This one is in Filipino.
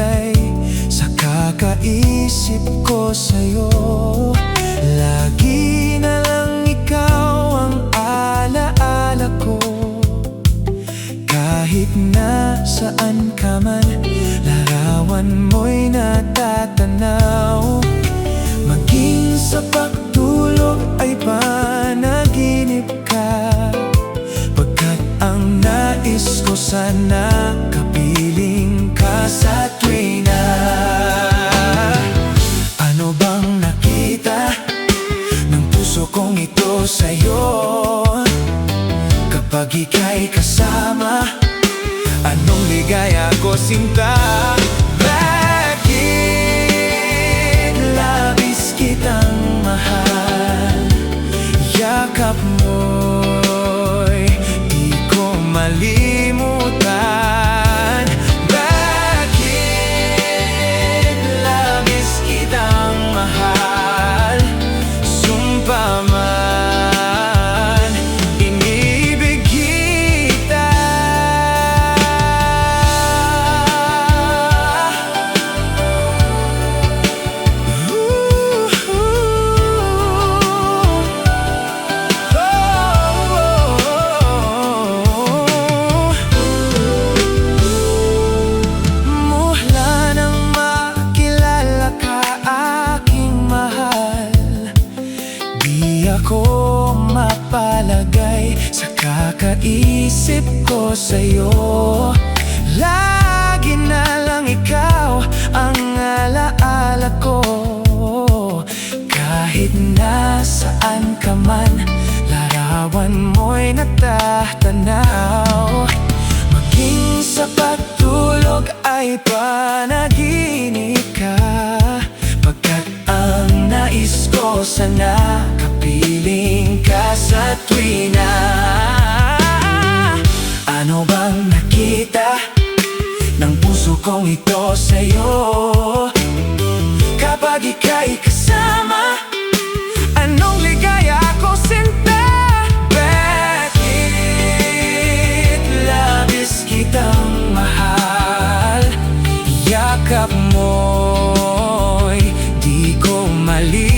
mapalagay sa kakaisip ko sa'yo. Lagi na lang ikaw ang alaala ko. Kahit nasaan ka man, larawan mo'y natatanaw. Maging sa pagtulog ay panaginip ka, pagkat ang nais ko sana kapiling ka sa tuwina. Ano bang nakita ng puso kong ito sa'yo? Kapag ika'y kasama, anong ligaya ko sinta? Bakit labis kitang mahal? Yakap mo'y di ko malimutan. Bakit labis kitang mahal? Sumpa man, inibig kita. Mula nang makilala ka, aking mahal, di ako mapalagay sa kakaisip ko sa'yo. Lagi na lang ikaw ang alaala ko. Kahit nasaan ka man, larawan mo'y natatanaw. Maging sa pagtulog ay panaginip ka, pagkat ang nais ko sana kapiling ka sa tuwina. Ano bang nakita ng puso kong ito sa'yo? Kapag ika'y kasama, anong ligaya ko sinta? Bakit labis kitang mahal? Yakap mo'y di ko mali